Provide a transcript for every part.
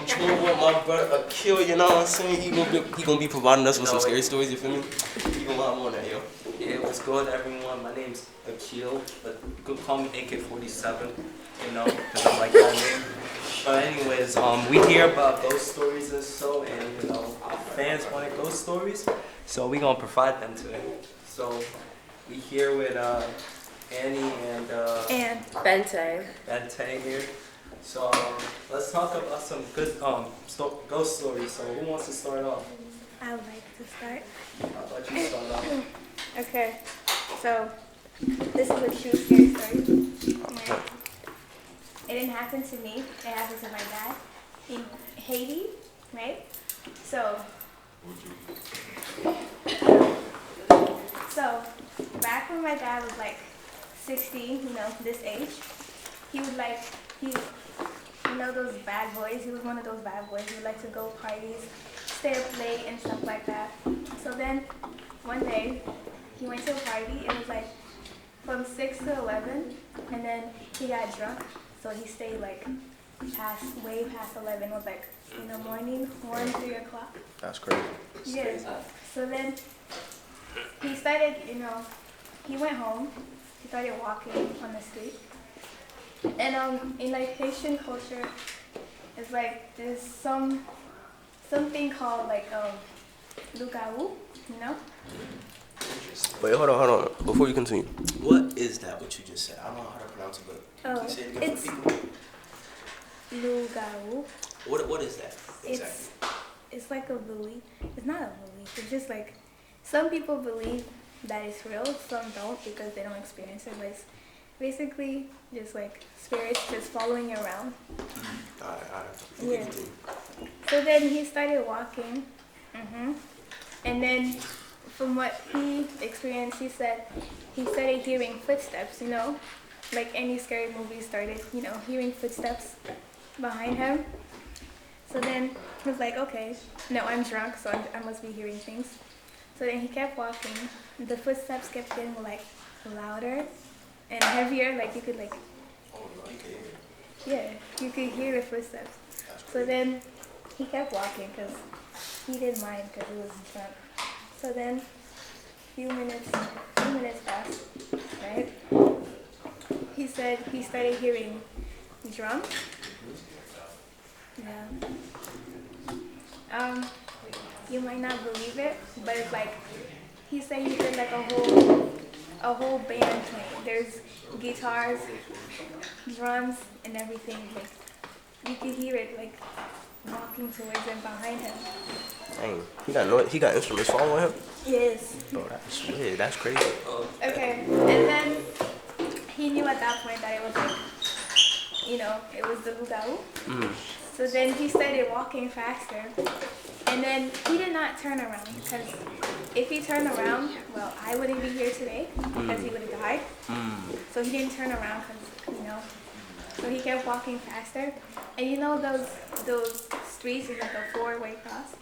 chilling with my brother Akil, you know what I'm saying? He gonna be providing us with some scary stories, you feel me? You gonna have on that, yo. Yeah, what's good, everyone? My name's Akil, but you could call me AK-47, you know, because I like that name. But anyways, we hear about ghost stories and so, and you know, our fans wanted ghost stories, so we gonna provide them today. So we here with Annie and Bente. Bente here. So let's talk about some good ghost stories. So who wants to start off? I would like to start. I'll let you start off. Okay, so this is a true scary story. It didn't happen to me. It happened to my dad in Haiti, right? So back when my dad was like 60, you know, this age, he would like, those bad boys. He was one of those bad boys. He would like to go parties, stay up late and stuff like that. So then one day he went to a party. It was like from 6 to 11, and then he got drunk. So he stayed like way past 11. It was like in the morning, 1, 3 o'clock. That's crazy. Yeah. So then he started, he went home. He started walking on the street. And in like Haitian culture, it's like there's something called like lugawu, you know? Wait, hold on. Before you continue, what is that? What you just said? I don't know how to pronounce it, but can you say it again for people? Lugawu. What is that exactly? It's like a belief. It's not a belief. It's just like some people believe that it's real. Some don't because they don't experience it. But it's basically just like spirits just following you around. Alright. Yeah. So then he started walking, and then from what he experienced, he said he started hearing footsteps. You know, like any scary movie started. You know, hearing footsteps behind him. So then he was like, okay, no, I'm drunk, so I must be hearing things. So then he kept walking. The footsteps kept getting like louder and heavier, like you could like, yeah, you could hear the footsteps. So then he kept walking because he didn't mind because he was drunk. So then few minutes passed, right? He said he started hearing drums. Yeah. You might not believe it, but it's like he said he heard like a whole band playing. There's guitars, drums, and everything. Like you could hear it like walking towards him behind him. Dang, he got instruments following him? Yes. Oh, that's weird. That's crazy. Okay, and then he knew at that point that it was like, it was the Lugau. So then he started walking faster, and then he did not turn around because if he turned around, well, I wouldn't be here today because he would have died. So he didn't turn around because, so he kept walking faster. And those streets is like a 4-way cross.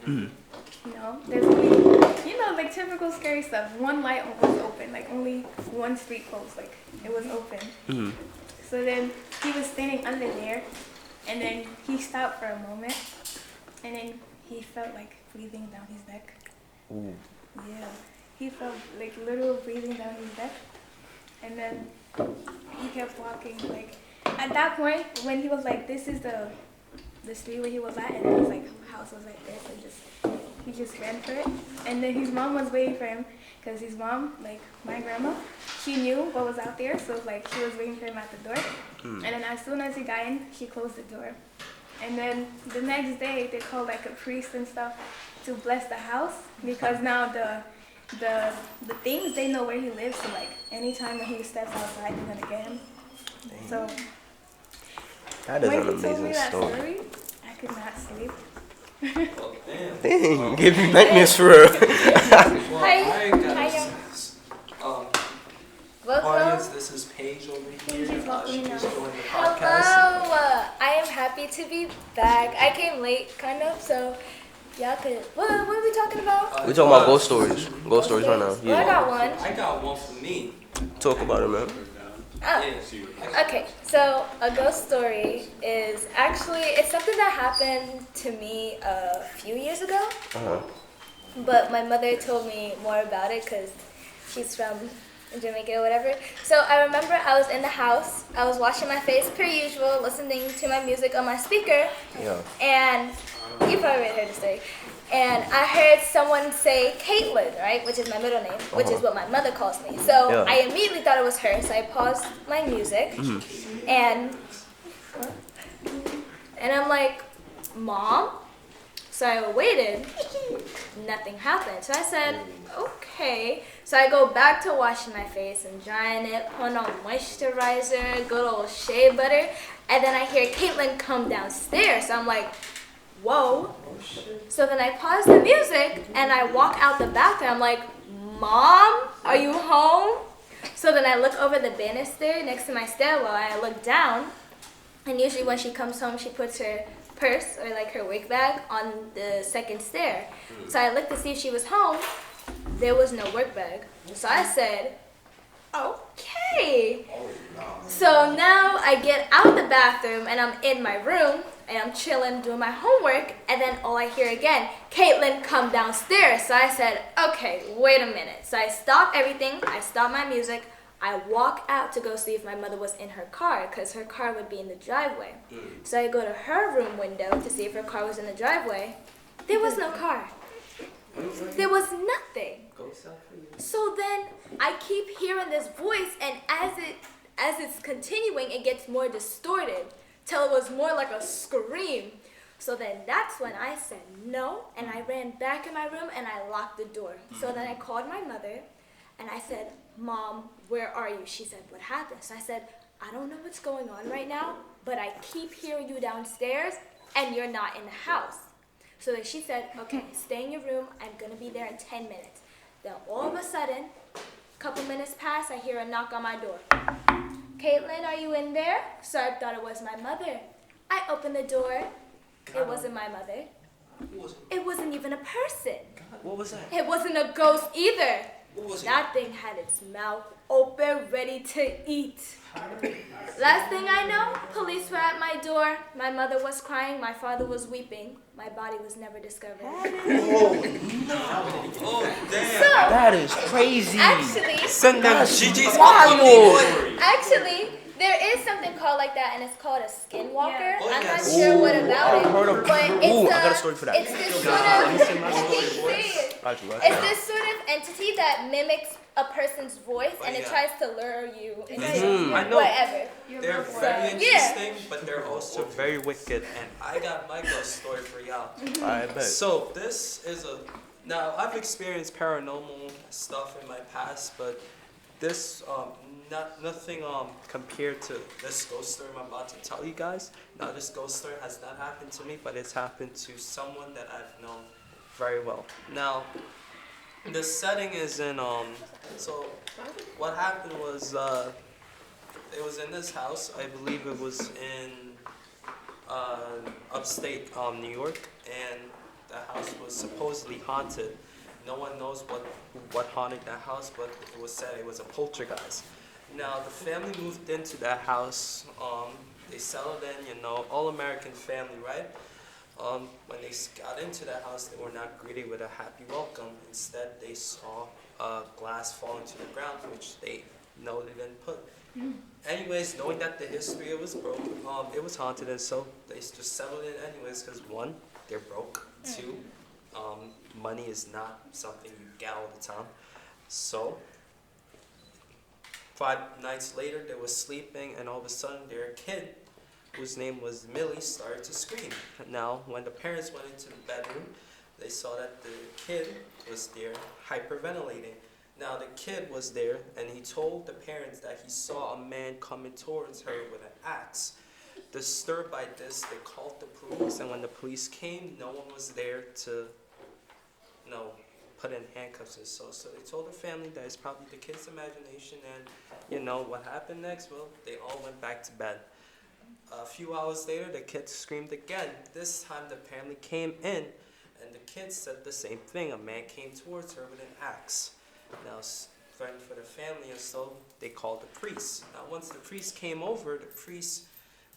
There's only, like typical scary stuff. One light was open, like only one street closed, like it was open. So then he was standing under there. And then he stopped for a moment, and then he felt like breathing down his neck. Ooh. Yeah, he felt like literal breathing down his neck. And then he kept walking. Like at that point, when he was like, "This is the street where he was at," and it was like house was like this, and he just ran for it. And then his mom was waiting for him, because his mom, like my grandma, she knew what was out there, so like she was waiting for him at the door. And then as soon as he got in, she closed the door. And then the next day, they called like a priest and stuff to bless the house, because now the things, they know where he lives, so like anytime when he steps outside, they're gonna get him. Dang. So That is when an he told me amazing that story. story, I could not sleep. Dang, give me nightmares for real. Hi guys. Audience, this is Paige over here. She just joined the podcast. Hello, I am happy to be back. I came late, kind of, so y'all could. What are we talking about? We talking about ghost stories. Ghost stories right now. Well, I got one. I got one for me. Talk about it, man. Oh, okay. So a ghost story is actually it's something that happened to me a few years ago. Uh-huh. But my mother told me more about it because she's from Jamaica or whatever. So I remember I was in the house. I was washing my face per usual, listening to my music on my speaker. Yeah. And you probably heard the story. And I heard someone say Caitlin, right, which is my middle name, which is what my mother calls me. So Yeah. I immediately thought it was her. So I paused my music, and I'm like, Mom. So I waited. Nothing happened. So I said, okay. So I go back to washing my face and drying it, putting on moisturizer, good old shea butter, and then I hear Caitlin come downstairs. So I'm like, whoa. So then I pause the music and I walk out the bathroom. I'm like, Mom, are you home? So then I look over the banister next to my stairwell. I look down, and usually when she comes home, she puts her purse or like her wig bag on the second stair. So I looked to see if she was home. There was no work bag. So I said, okay. So now I get out the bathroom and I'm in my room and I'm chilling doing my homework, and then all I hear again, Caitlin, come downstairs. So I said, okay, wait a minute. So I stop everything. I stop my music. I walk out to go see if my mother was in her car because her car would be in the driveway. So I go to her room window to see if her car was in the driveway. There was no car. There was nothing. So then I keep hearing this voice, and as it's continuing, it gets more distorted till it was more like a scream. So then that's when I said no, and I ran back in my room and I locked the door. So then I called my mother and I said, Mom, where are you? She said, what happened? So I said, I don't know what's going on right now, but I keep hearing you downstairs and you're not in the house. So then she said, okay, stay in your room. I'm going to be there in 10 minutes. Then all of a sudden, a couple minutes pass, I hear a knock on my door. Caitlin, are you in there? So I thought it was my mother. I opened the door. It wasn't my mother. It wasn't even a person. What was that? It wasn't a ghost either. What was it? That thing had its mouth open, ready to eat. Last thing I know, police were at my door. My mother was crying. My father was weeping. My body was never discovered. That is crazy. Send them GG's wild. Actually, there is something called like that, and it's called a skinwalker. Yeah. Oh, I'm not yes. sure what about it, I've heard of- but it's Ooh, I got a story for that. It's this sort of it's this sort of entity that mimics a person's voice, and it yeah. tries to lure you into I know. whatever. They're very interesting, but they're also very wicked. And I got my ghost story for y'all. I bet. So this is now I've experienced paranormal stuff in my past, but this nothing compared to this ghost story I'm about to tell you guys. Now this ghost story has not happened to me, but it's happened to someone that I've known very well. Now the setting is in so what happened was it was in this house. I believe it was in upstate New York, and the house was supposedly haunted. No one knows what haunted that house, but it was said it was a poltergeist. Now the family moved into that house. They settled in, all American family, right? When they got into the house, they were not greeted with a happy welcome. Instead, they saw glass falling to the ground, which they know they didn't put. Anyways, knowing that the history it was broke, it was haunted, and so they just settled in anyways. Because one, they're broke. Two, money is not something you get all the time. So 5 nights later, they were sleeping, and all of a sudden, their kid, whose name was Millie, started to scream. Now, when the parents went into the bedroom, they saw that the kid was there hyperventilating. Now, the kid was there, and he told the parents that he saw a man coming towards her with an axe. Disturbed by this, they called the police, and when the police came, no one was there to, put in handcuffs and so they told the family that it's probably the kid's imagination, and what happened next? Well, they all went back to bed. A few hours later, the kid screamed again. This time, the family came in, and the kid said the same thing. A man came towards her with an axe. Now, threatened for the family, and so they called the priest. Now, once the priest came over, the priest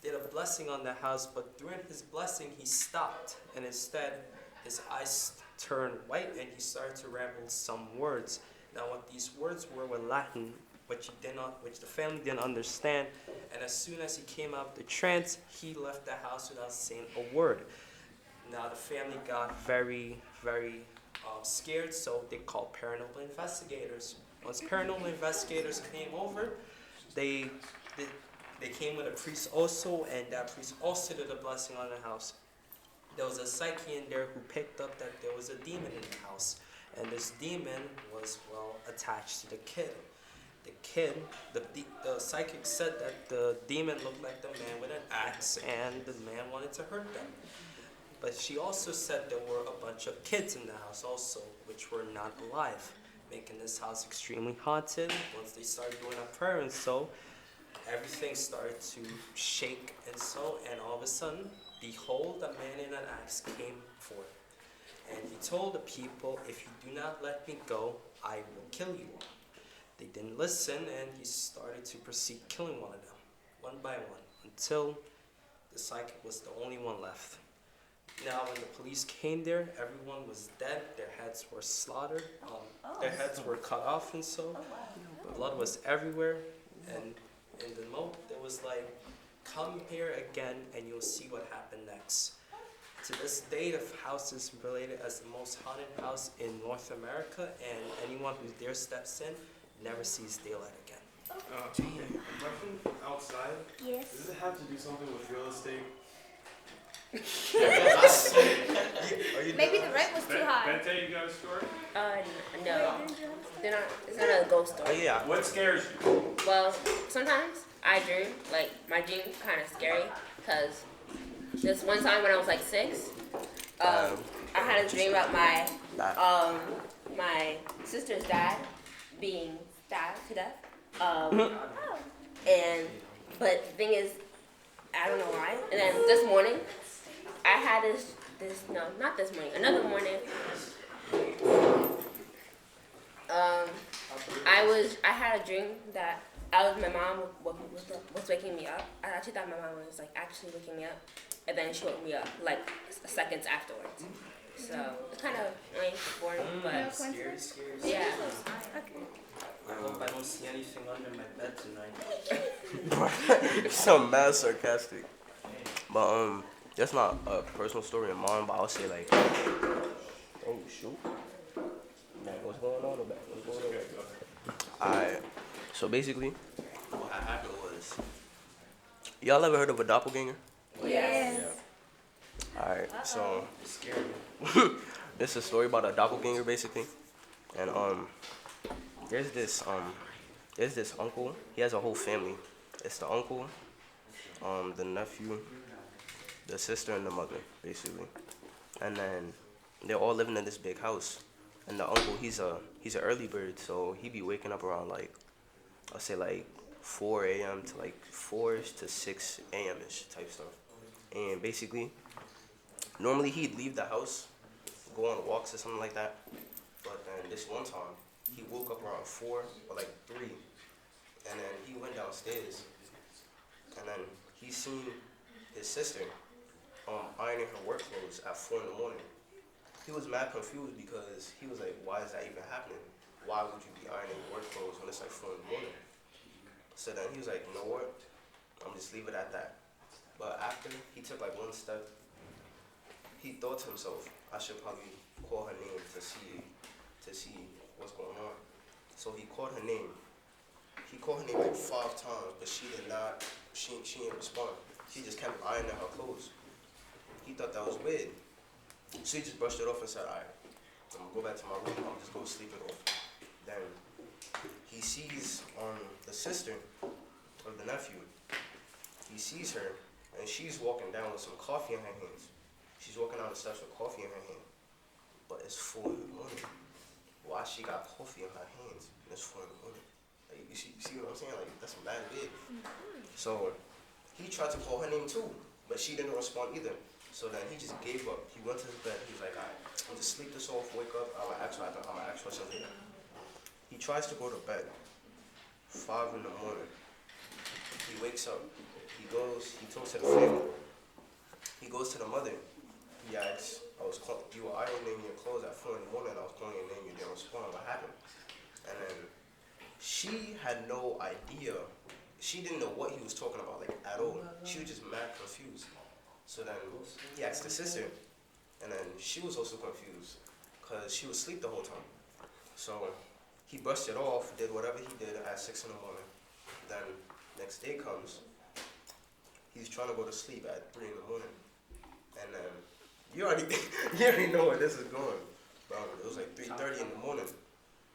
did a blessing on the house, but during his blessing, he stopped, and instead, his eyes turned white, and he started to ramble some words. Now, what these words were Latin, which the family didn't understand, and as soon as he came out of the trance, he left the house without saying a word. Now, the family got very, very scared, so they called paranormal investigators. Once paranormal investigators came over, they came with a priest also, and that priest also did a blessing on the house. There was a psyche in there who picked up that there was a demon in the house, and this demon was, well, attached to the kid. The kid, the psychic said that the demon looked like the man with an axe, and the man wanted to hurt them. But she also said there were a bunch of kids in the house also, which were not alive, making this house extremely haunted. Once they started doing a prayer and so, everything started to shake and so, and all of a sudden, behold, a man in an axe came forth. And he told the people, if you do not let me go, I will kill you all. They didn't listen, and he started to proceed killing one of them, one by one, until the psychic was the only one left. Now, when the police came there, everyone was dead. Their heads were slaughtered. Their heads were cut off and so. Blood was everywhere. And in the note, there was like, come here again and you'll see what happened next. To this day, the house is related as the most haunted house in North America, and anyone who there steps in never sees daylight again. Question outside. Yes. Does it have to do something with real estate? Maybe the rent was too high. Bente, you got a story? No. They're not. It's not a ghost Oh story. yeah. What scares you? Well, sometimes I dream. Like my dream's kind of scary because this one time when I was like 6, I had a dream about my sister's dad being stabbed to death. But the thing is, I don't know why. And then this morning, I had not this morning, another morning. I had a dream that my mom was waking me up. I actually thought my mom was like actually waking me up, and then she woke me up like seconds afterwards. So it's kind of boring, but Scary. yeah. Okay. I hope I don't see anything under my bed tonight. It's so mad sarcastic. But that's not a personal story of mine, but I'll say like, oh shoot. Like, what's going on about? What's going on? Alright. So basically, what happened was, y'all ever heard of a doppelganger? Yes. Alright, so It's scary. this is a story about a doppelganger basically. And there's this uncle. He has a whole family. It's the uncle, the nephew, the sister, and the mother, basically. And then they're all living in this big house. And the uncle, he's an early bird, so he be waking up around like, I'll say like 4 a.m. to like 4 to 6 a.m.-ish type stuff. And basically, normally he'd leave the house, go on walks or something like that. But then this one time, he woke up around 4 or like 3, and then he went downstairs, and then he seen his sister ironing her work clothes at 4 in the morning. He was mad confused because he was like, why is that even happening? Why would you be ironing work clothes when it's like 4 in the morning? So then he was like, you know what? I'm just leave it at that. But after he took like one step, he thought to himself, I should probably call her name to see what's going on. So he called her name. He called her name like 5 times, but she didn't respond. She just kept ironing her clothes. He thought that was weird. So he just brushed it off and said, alright, I'm gonna go back to my room, I'll just go sleep it off. Then he sees the sister of the nephew. He sees her, and she's walking down with some coffee in her hands. She's walking down the steps with coffee in her hand. But it's 4 in the morning. Why she got coffee in her hands and it's 4 in the morning? Like, you see what I'm saying? Like, that's mad weird. So he tried to call her name too, but she didn't respond either. So then he just gave up. He went to his bed. He was like, alright, I'm just sleep this off, wake up. I'm gonna ask her something later. He He tries to go to bed. 5 in the morning. He wakes up. He talks to the family. He goes to the mother. He asks, you were ironing your clothes at 4 in the morning. I was calling your name. You didn't respond. What happened? And then she had no idea. She didn't know what he was talking about, like, at all. She was just mad confused. So then he asked the sister, and then she was also confused because she was asleep the whole time. So he brushed it off, did whatever he did at 6 in the morning. Then next day comes, he's trying to go to sleep at 3 in the morning. And then you already know where this is going. Bro, it was like 3:30 in the morning.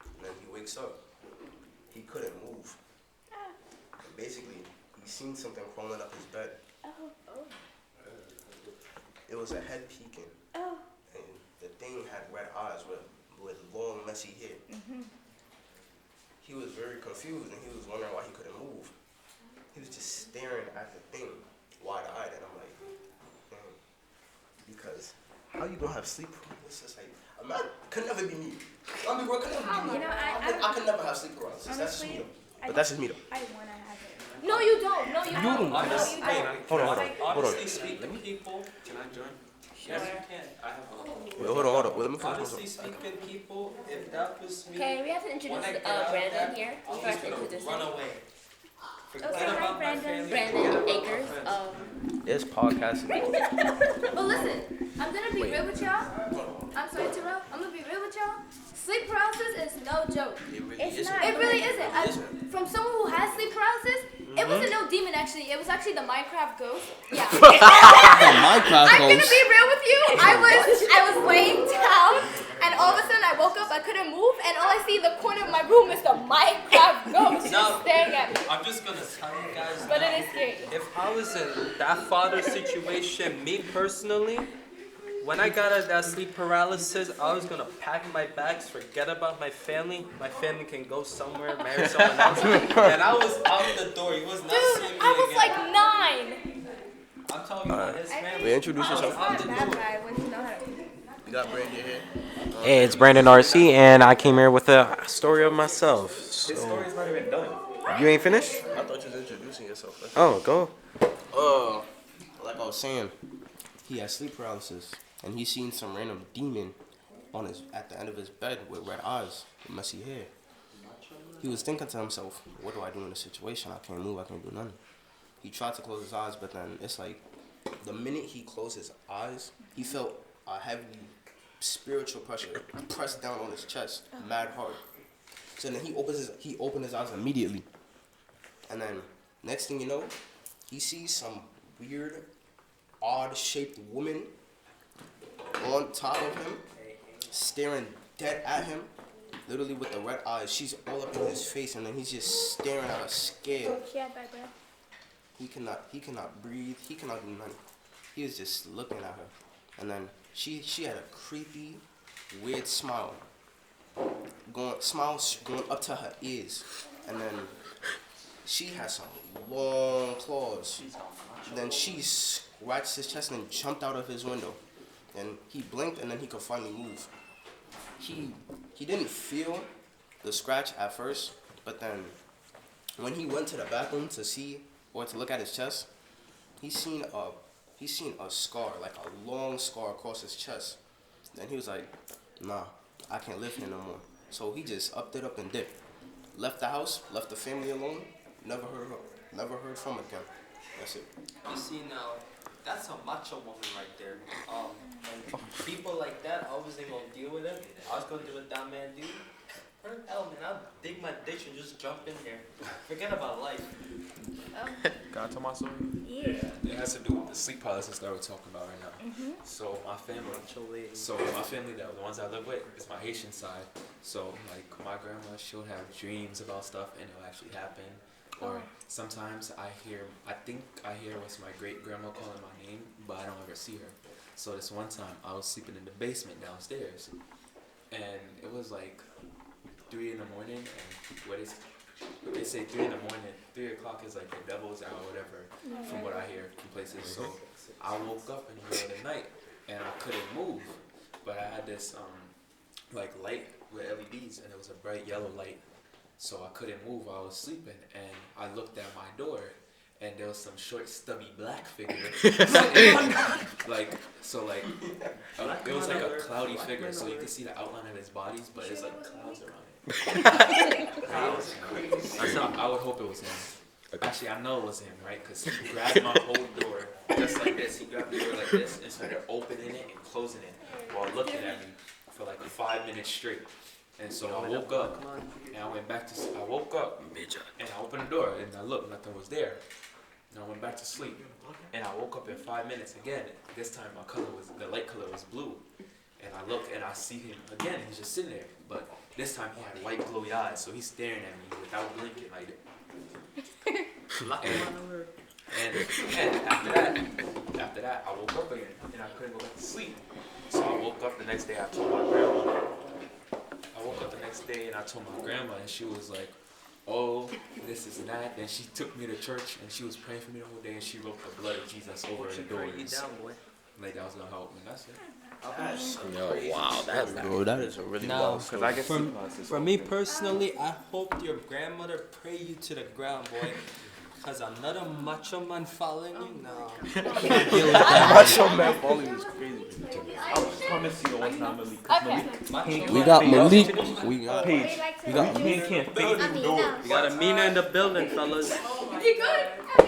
And then he wakes up. He couldn't move. And basically, he seen something crawling up his bed. It was a head peeking. And the thing had red eyes with long, messy hair. He was very confused and he was wondering why he couldn't move. He was just staring at the thing, wide-eyed, and I'm like, because how you gonna have sleep paralysis? Like, a man could never be me. I mean, bro, could never be me. You know, I could never have sleep paralysis. That's just me though. But that's just me though. I want to have it. No, you don't. No, you don't. Honestly, Hold on. honestly speaking, people. Can I join? Yes, you can. I have a. Wait, hold on. Wait, let me finish. Honestly speaking, people, if that was me, Okay, we have to introduce when I get out Brandon there, here. I'm We just have to gonna introduce run him. away. Forget Okay, hi, about my Brandon. family. Brandon forget about my Akers. friends. This podcast. But listen, I'm gonna be real with y'all. I'm sorry, Terrell. I'm gonna be real with y'all. Sleep paralysis is no joke. It's not. It really isn't. From someone who has sleep paralysis, it wasn't no demon actually. It was actually the Minecraft ghost. Yeah. Minecraft I'm gonna ghost. be real with you. I was laying down, and all of a sudden I woke up. I couldn't move, and all I see in the corner of my room is the Minecraft ghost No. just staring at me. I'm just gonna tell you guys. But now, it is scary. if I was in that father situation, me personally, when I got out of that sleep paralysis, I was gonna pack my bags, forget about my family. My family can go somewhere, marry someone else, and I was out the door. He was not Dude, seeing me I was again. like 9. I'm telling you about his family. Wait, introduce yourself. Out the That door. guy wouldn't know how to. You got Brandon here. Hey, it's Brandon RC, and I came here with a story of myself. His story's not even done. You ain't finished? I thought you was introducing yourself. Oh, go. Like I was saying, he has sleep paralysis, and he seen some random demon at the end of his bed with red eyes, with messy hair. He was thinking to himself, "What do I do in this situation? I can't move. I can't do nothing." He tried to close his eyes, but then it's like, the minute he closed his eyes, he felt a heavy spiritual pressure pressed down on his chest, mad hard. So then he opened his eyes immediately, and then next thing you know, he sees some weird, odd-shaped woman on top of him, staring dead at him, literally with the red eyes. She's all up in his face, and then he's just staring at her, scared. She had bad breath. He cannot breathe. He cannot do nothing. He was just looking at her, and then she had a creepy, weird smile, going up to her ears, and then she has some long claws. Then she scratched his chest and jumped out of his window, and he blinked, and then he could finally move. He didn't feel the scratch at first, but then when he went to the bathroom to see or to look at his chest, he seen a scar, like a long scar across his chest. Then he was like, "Nah, I can't live here no more." So he just upped it up and dipped. Left the house, left the family alone, never heard from again. That's it. You see now, that's a macho woman right there. And people like that, I wasn't gonna deal with it. I was gonna do what that man do. Hell, man, I'll dig my ditch and just jump in there. Forget about life. Can I tell my story? Yeah. It has to do with the sleep paralysis that we're talking about right now. So my family, the ones I live with, is my Haitian side. So like my grandma, she'll have dreams about stuff and it'll actually happen. Or sometimes I think I hear what's my great grandma calling my name, but I don't ever see her. So this one time I was sleeping in the basement downstairs, and it was like 3 in the morning, and they say 3 in the morning, 3 o'clock is like the devil's hour or whatever, from what I hear from places. So I woke up in the middle of the night and I couldn't move, but I had this like light with LEDs, and it was a bright yellow light. So I couldn't move while I was sleeping, and I looked at my door, and there was some short, stubby black figure. It was like a cloudy figure, so you could see the outline of his bodies, but it's like clouds around it. I would hope it was him. Actually, I know it was him, right? Because he grabbed my whole door just like this. He grabbed the door like this and started opening it and closing it while looking at me for like 5 minutes straight. And so I woke up and I went back to sleep. I woke up and I opened the door and I looked, nothing was there. And I went back to sleep and I woke up in 5 minutes again. This time the light color was blue. And I look and I see him again. He's just sitting there. But this time he had white glowy eyes, so he's staring at me without blinking like that. And after that, I woke up again and I couldn't go back to sleep. So I woke up the next day. I told my grandma. And I told my grandma, and she was like, "Oh, this is that." Then she took me to church, and she was praying for me the whole day, and she wrote the blood of Jesus over the doors. Like that was gonna help me. That's it. Wow, That is a really Now, wild story. for me personally, I hope your grandmother pray you to the ground, boy. Cause another macho man following you, no. Can't deal with that. Macho man falling is crazy. I was coming to see you one time, Malik. Okay. We got Malik. We got Paige. we got He can't fake it. We got Amina in the building, fellas. You good? I'm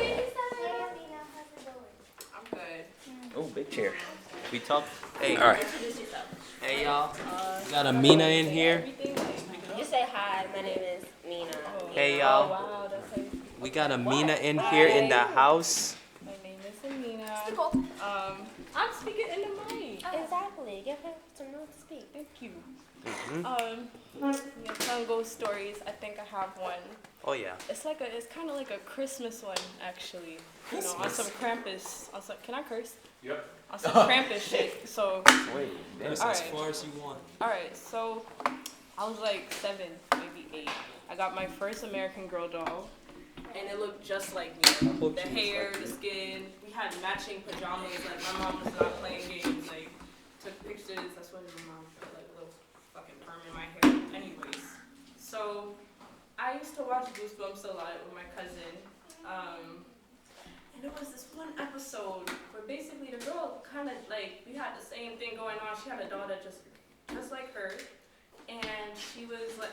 good. Oh, big chair. We talk. Hey, All right. Introduce yourself. hey y'all. We got Amina in here. Just say hi. My name is Mina. Hey Oh, y'all. wow, that's how you... We got Amina in here in the house. My name is Amina. Nicole. I'm speaking in the mic. Exactly. Give her some room to speak. Thank you. Yeah, telling ghost stories. I think I have one. Oh yeah. It's kind of like a Christmas one, actually. You know, on some Krampus. Can I curse? Yep. On some Krampus shit. So, Wait, That's All as right. far as you want. alright, so I was like 7, maybe 8. I got my first American Girl doll. And it looked just like me. The hair, the skin. We had matching pajamas. Like, my mom was not playing games. Like, took pictures. That's what my mom put, like, a little fucking perm in my hair. Anyways, so I used to watch Goosebumps a lot with my cousin. And there was this one episode where basically the girl kind of, like, we had the same thing going on. She had a daughter just like her. And she was like,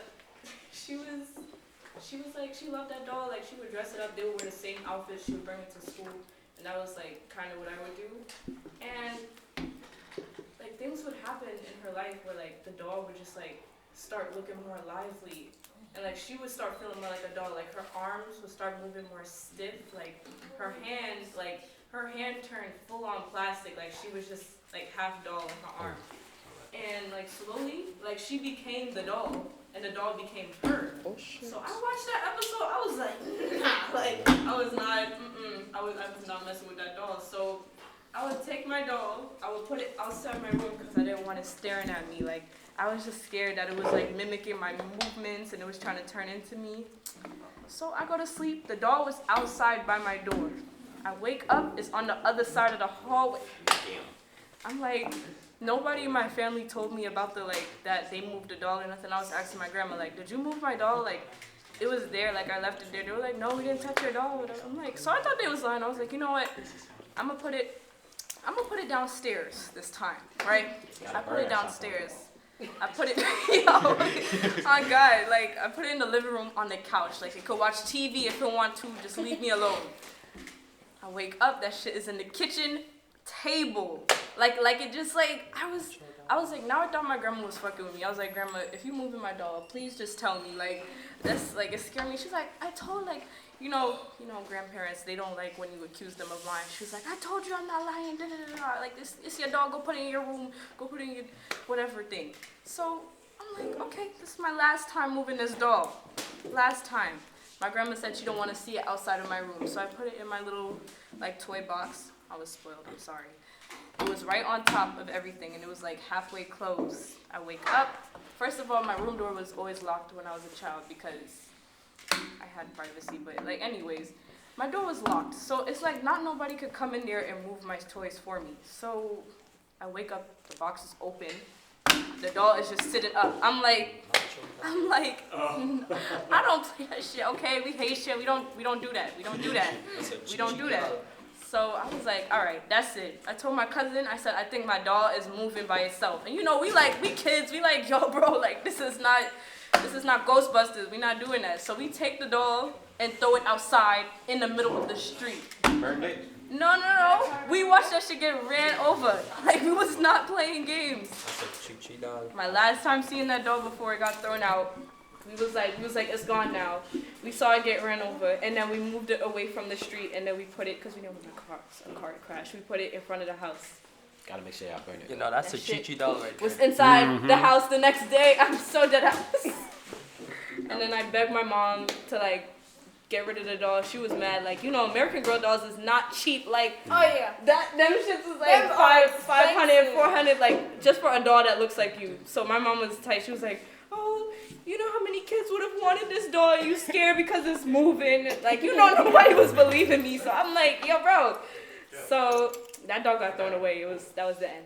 she loved that doll. Like, she would dress it up. They would wear the same outfit. She would bring it to school. And that was, like, kind of what I would do. And, like, things would happen in her life where, like, the doll would just, like, start looking more lively. And, like, she would start feeling more like a doll. Like, her arms would start moving more stiff. Like, her hand turned full-on plastic. Like, she was just, like, half doll in her arm. And, like, slowly, like, she became the doll. And the doll became her. Oh, shit. So I watched that episode. I was like, nah. Like, I was not messing with that doll. So I would take my doll. I would put it outside my room because I didn't want it staring at me. Like, I was just scared that it was, like, mimicking my movements and it was trying to turn into me. So I go to sleep. The doll was outside by my door. I wake up. It's on the other side of the hallway. I'm like, nobody in my family told me about that they moved the doll or nothing. I was asking my grandma, like, did you move my doll? Like, it was there, like, I left it there. They were like, no, we didn't touch your doll. I'm like, so I thought they was lying. I was like, you know what? I'm gonna put it downstairs this time, right? I put it downstairs. I put it, oh God, like, I put it in the living room on the couch. Like, it could watch TV if it want to, just leave me alone. I wake up, that shit is in the kitchen table. Like it just, like, I was like, now I thought my grandma was fucking with me. I was like, Grandma, if you moving my doll, please just tell me. Like, that's, like, it scared me. She's like, I told, like, you know, grandparents, they don't like when you accuse them of lying. She was like, I told you I'm not lying, da, da, da, da. Like, this your doll, go put it in your room, go put it in your whatever thing. So, I'm like, okay, this is my last time moving this doll. Last time. My grandma said she don't want to see it outside of my room, so I put it in my little, like, toy box. I was spoiled, I'm sorry. It was right on top of everything, and it was, like, halfway closed. I wake up. First of all, my room door was always locked when I was a child because I had privacy, but, like, anyways, my door was locked. So it's like not nobody could come in there and move my toys for me. So I wake up, the box is open. the doll is just sitting up. I'm like, I don't play that shit. Okay, we Haitian. We don't do that. We don't do that. So I was like, all right, that's it. I told my cousin, I said, I think my doll is moving by itself. And we kids, we like, yo, bro, like this is not Ghostbusters. We're not doing that. So we take the doll and throw it outside in the middle of the street. Burned it? No. We watched that shit get ran over. Like we was not playing games. That's a Chi-Chi doll. My last time seeing that doll before it got thrown out, we was like, it's gone now. We saw it get ran over, and then we moved it away from the street, and then we put it, because we know when a car crashed, we put it in front of the house. Gotta make sure y'all burn it. You know, that's That a shit Chi-Chi doll right there. Was inside the house the next day. I'm so dead ass. And then I begged my mom to like get rid of the doll. She was mad. Like, American Girl dolls is not cheap. Like, Oh yeah. them shits is like Them are 500, 400, like just for a doll that looks like you. So my mom was tight. She was like, oh, you know how many kids would have wanted this doll? You scared because it's moving. Like, nobody was believing me. So I'm like, yo, bro. So that doll got thrown away. That was the end.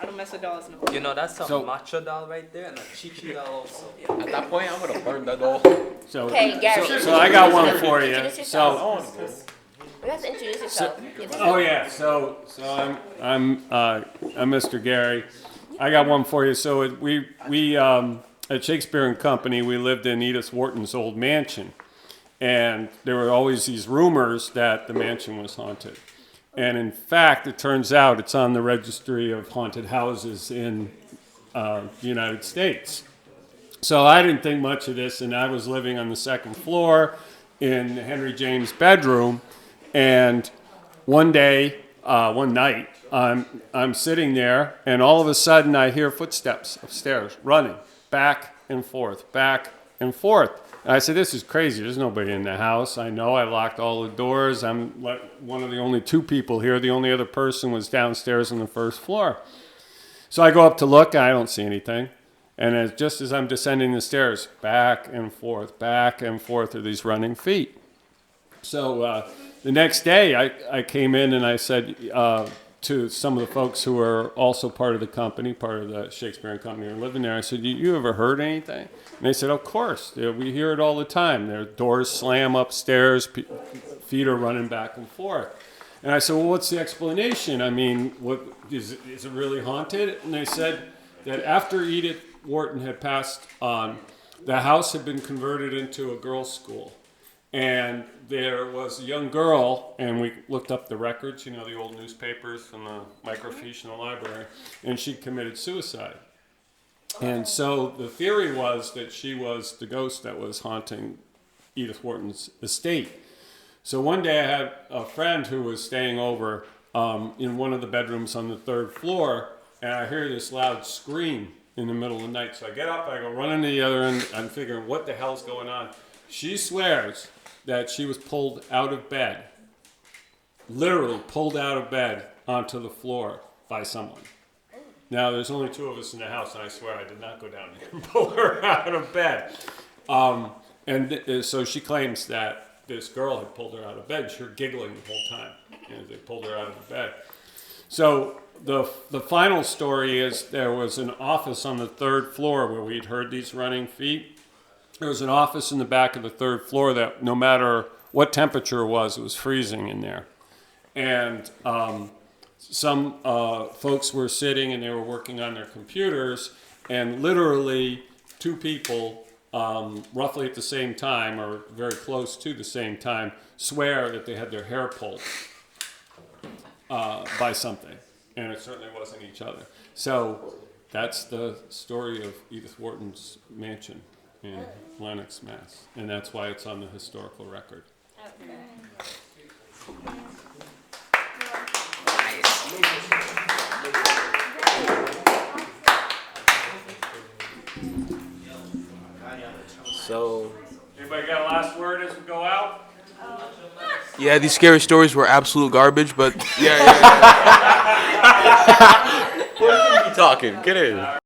I don't mess with dolls no more. You know, that's a So- Macho doll right there and a Chi-Chi doll also. At that point, I would have burned that doll. So, Okay, Gary. so I got one for you. Introduce So, yourself. You have to introduce yourself. oh yeah. So I'm Mr. Gary. I got one for you. So we at Shakespeare and Company, we lived in Edith Wharton's old mansion, and there were always these rumors that the mansion was haunted. And in fact, it turns out it's on the registry of haunted houses in the United States. So I didn't think much of this, and I was living on the second floor in Henry James' bedroom. And one night, I'm sitting there, and all of a sudden I hear footsteps upstairs running back and forth, back and forth. And I said, this is crazy. There's nobody in the house. I know I locked all the doors. I'm one of the only two people here. The only other person was downstairs on the first floor. So I go up to look, and I don't see anything. And just as I'm descending the stairs, back and forth are these running feet. So the next day, I came in and I said to some of the folks who are also part of the company, part of the Shakespeare and Company who are living there, I said, you ever heard anything? And they said, of course. We hear it all the time. Their doors slam upstairs, feet are running back and forth. And I said, well, what's the explanation? I mean, what is it really haunted? And they said that after Edith Wharton had passed on, the house had been converted into a girls' school. And there was a young girl, and we looked up the records, the old newspapers from the microfiche in the library, and she committed suicide. And so the theory was that she was the ghost that was haunting Edith Wharton's estate. So one day I had a friend who was staying over in one of the bedrooms on the third floor, and I hear this loud scream in the middle of the night. So I get up, I go running to the other end, I'm figuring, what the hell's going on? She swears that she was pulled out of bed, literally pulled out of bed onto the floor by someone. Now, there's only two of us in the house, and I swear I did not go down there and pull her out of bed. So she claims that this girl had pulled her out of bed. She was giggling the whole time as they pulled her out of the bed. So the final story is there was an office on the third floor where we'd heard these running feet. There was an office in the back of the third floor that no matter what temperature it was freezing in there. And some folks were sitting and they were working on their computers, and literally two people, roughly at the same time or very close to the same time, swear that they had their hair pulled by something. And it certainly wasn't each other. So that's the story of Edith Wharton's mansion in Lenox, Mass. And that's why it's on the historical record. So, Anybody got a last word as we go out? Yeah, these scary stories were absolute garbage, but yeah. What are you talking? Get in.